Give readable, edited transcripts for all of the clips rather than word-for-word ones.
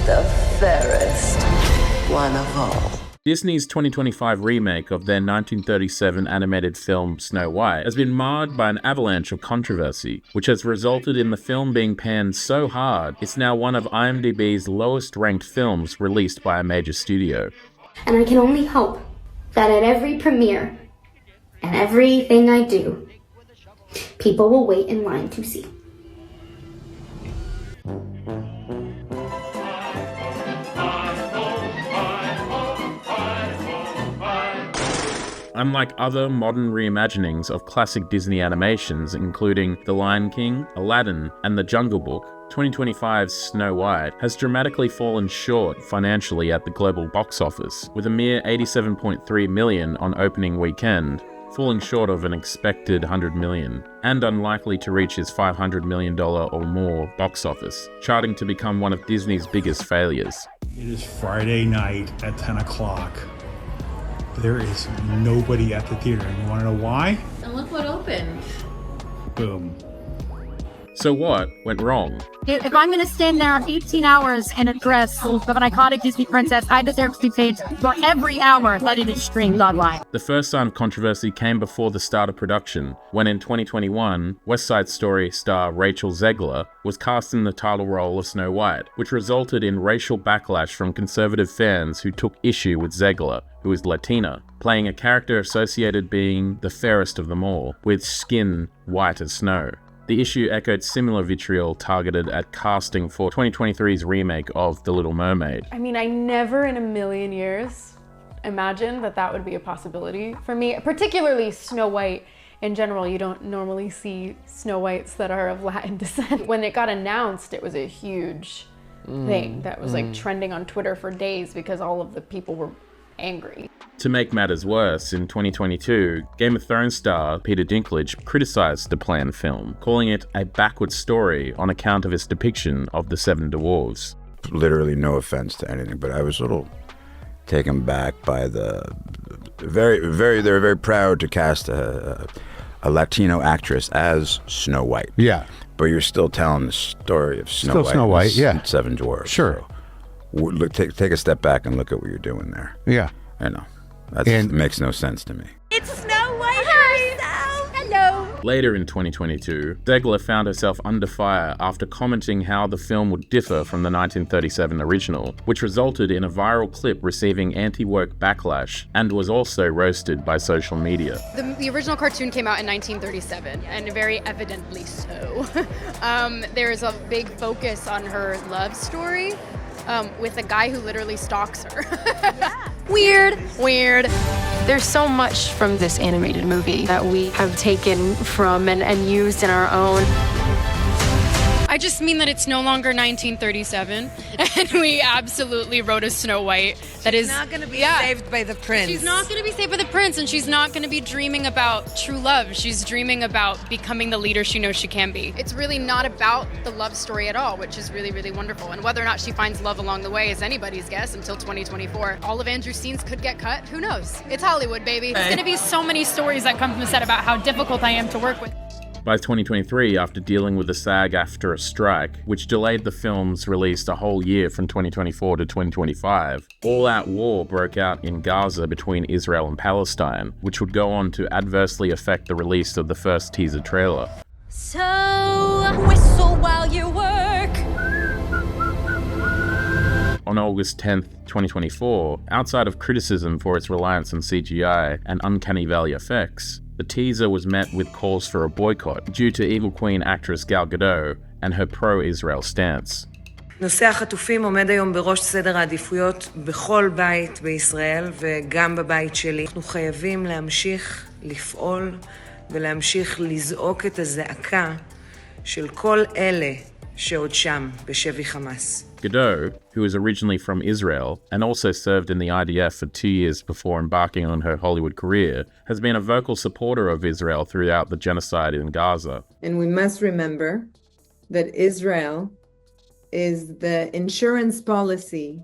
the fairest one of all. Disney's 2025 remake of their 1937 animated film Snow White has been marred by an avalanche of controversy, which has resulted in the film being panned so hard it's now one of IMDb's lowest-ranked films released by a major studio. And I can only hope that at every premiere and everything I do, people will wait in line to see. Unlike other modern reimaginings of classic Disney animations, including The Lion King, Aladdin, and The Jungle Book, 2025's Snow White has dramatically fallen short financially at the global box office, with a mere $87.3 million on opening weekend, falling short of an expected $100 million, and unlikely to reach his $500 million or more box office, charting to become one of Disney's biggest failures. It is Friday night at 10 o'clock. There is nobody at the theater. And you want to know why? And look what opened. Boom. So what went wrong? If I'm going to stand there 18 hours in a dress of an iconic Disney princess, I deserve to be paid for every hour that it is streamed online. The first sign of controversy came before the start of production, when in 2021, West Side Story star Rachel Zegler was cast in the title role of Snow White, which resulted in racial backlash from conservative fans who took issue with Zegler, who is Latina, playing a character associated being the fairest of them all, with skin white as snow. The issue echoed similar vitriol targeted at casting for 2023's remake of The Little Mermaid. I mean, I never in a million years imagined that that would be a possibility for me, particularly Snow White. In general, you don't normally see Snow Whites that are of Latin descent. When it got announced, it was a huge thing that was like trending on Twitter for days because all of the people were angry. To make matters worse, in 2022, Game of Thrones star Peter Dinklage criticized the planned film, calling it a backward story on account of its depiction of the Seven Dwarves. Literally no offense to anything, but I was a little taken back by the they were very proud to cast a Latino actress as Snow White. Yeah. But you're still telling the story of Snow White, and Seven Dwarfs. Sure. So, look, take a step back and look at what you're doing there. Yeah. I know. That makes no sense to me. It's Snow White herself! Hello! Later in 2022, Zegler found herself under fire after commenting how the film would differ from the 1937 original, which resulted in a viral clip receiving anti-woke backlash and was also roasted by social media. The original cartoon came out in 1937, and very evidently so. There's a big focus on her love story with a guy who literally stalks her. Yeah. Weird. There's so much from this animated movie that we have taken from and used in our own. I just mean that it's no longer 1937, and we absolutely wrote a Snow White that is not going to be saved by the prince. She's not going to be saved by the prince, and she's not going to be dreaming about true love. She's dreaming about becoming the leader she knows she can be. It's really not about the love story at all, which is really, really wonderful. And whether or not she finds love along the way is anybody's guess until 2024. All of Andrew's scenes could get cut. Who knows? It's Hollywood, baby. There's going to be so many stories that come from the set about how difficult I am to work with. By 2023, after dealing with the SAG-AFTRA strike, which delayed the film's release a whole year from 2024 to 2025, all-out war broke out in Gaza between Israel and Palestine, which would go on to adversely affect the release of the first teaser trailer. So, whistle while you work. On August 10th, 2024, outside of criticism for its reliance on CGI and uncanny valley effects, the teaser was met with calls for a boycott due to Evil Queen actress Gal Gadot and her pro-Israel stance. נושא החטופים עומד היום בראש סדר העדיפויות בכל בית בישראל וגם בבית שלי. אנחנו חייבים להמשיך לפעול ולהמשיך לזעוק את הזעקה של כל אלה שעוד שם בשבי חמאס. Gadot, who is originally from Israel and also served in the IDF for 2 years before embarking on her Hollywood career, has been a vocal supporter of Israel throughout the genocide in Gaza. And we must remember that Israel is the insurance policy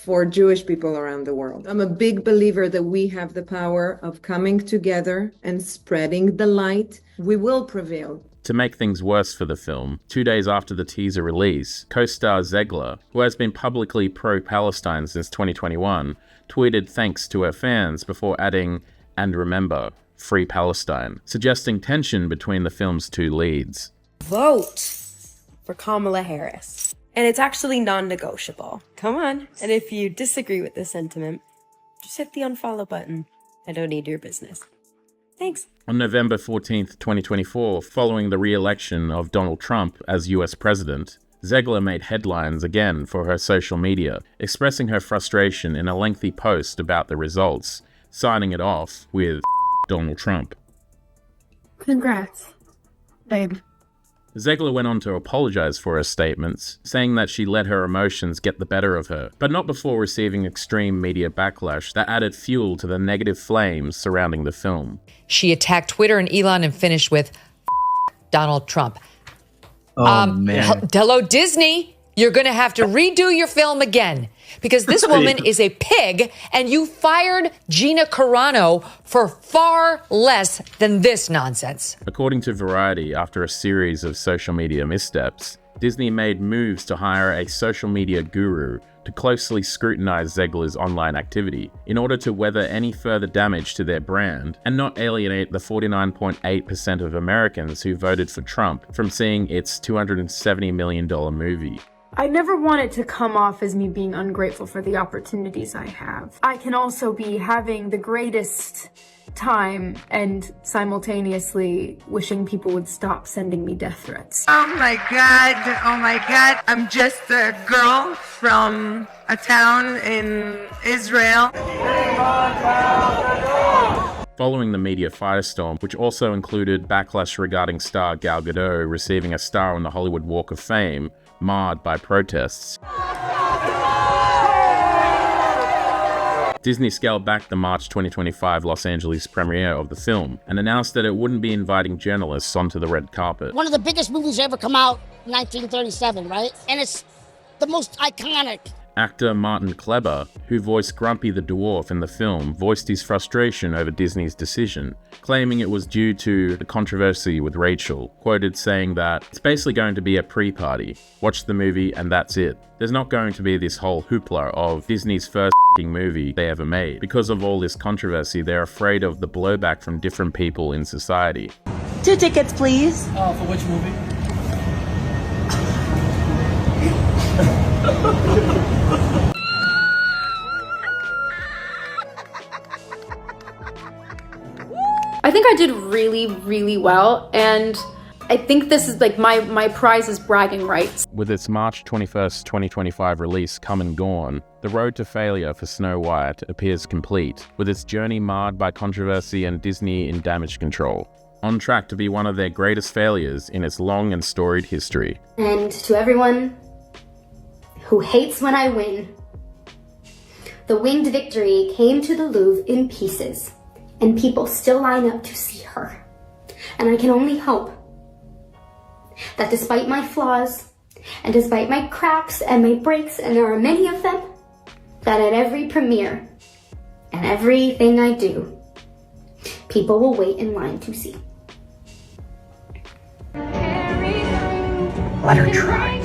for Jewish people around the world. I'm a big believer that we have the power of coming together and spreading the light. We will prevail. To make things worse for the film, 2 days after the teaser release, co-star Zegler, who has been publicly pro-Palestine since 2021, tweeted thanks to her fans before adding, "And remember, free Palestine," suggesting tension between the film's two leads. Vote for Kamala Harris. And it's actually non-negotiable. Come on. And if you disagree with this sentiment, just hit the unfollow button. I don't need your business. Thanks. On November 14th, 2024, following the re-election of Donald Trump as US president, Zegler made headlines again for her social media, expressing her frustration in a lengthy post about the results, signing it off with Donald Trump. Congrats, babe. Zegler went on to apologize for her statements, saying that she let her emotions get the better of her, but not before receiving extreme media backlash that added fuel to the negative flames surrounding the film. She attacked Twitter and Elon and finished with Donald Trump. Man. Hello, Disney. You're going to have to redo your film again because this woman is a pig and you fired Gina Carano for far less than this nonsense. According to Variety, after a series of social media missteps, Disney made moves to hire a social media guru to closely scrutinize Zegler's online activity in order to weather any further damage to their brand and not alienate the 49.8% of Americans who voted for Trump from seeing its $270 million movie. I never want it to come off as me being ungrateful for the opportunities I have. I can also be having the greatest time and simultaneously wishing people would stop sending me death threats. Oh my God, I'm just a girl from a town in Israel. Following the media firestorm, which also included backlash regarding star Gal Gadot receiving a star on the Hollywood Walk of Fame, marred by protests, Disney scaled back the March 2025 Los Angeles premiere of the film and announced that it wouldn't be inviting journalists onto the red carpet. One of the biggest movies ever come out, 1937, right? And it's the most iconic. Actor Martin Kleber, who voiced Grumpy the Dwarf in the film, voiced his frustration over Disney's decision, claiming it was due to the controversy with Rachel, quoted saying that, "It's basically going to be a pre-party. Watch the movie and that's it. There's not going to be this whole hoopla of Disney's first movie they ever made. Because of all this controversy, they're afraid of the blowback from different people in society." 2 tickets, please. For which movie? I think I did really, really well, and I think this is like my prize is bragging rights. With its March 21st, 2025 release come and gone, the road to failure for Snow White appears complete, with its journey marred by controversy and Disney in damage control, on track to be one of their greatest failures in its long and storied history. And to everyone who hates when I win, the winged victory came to the Louvre in pieces, and people still line up to see her. And I can only hope that despite my flaws, and despite my cracks and my breaks, and there are many of them, that at every premiere and everything I do, people will wait in line to see. Let her try.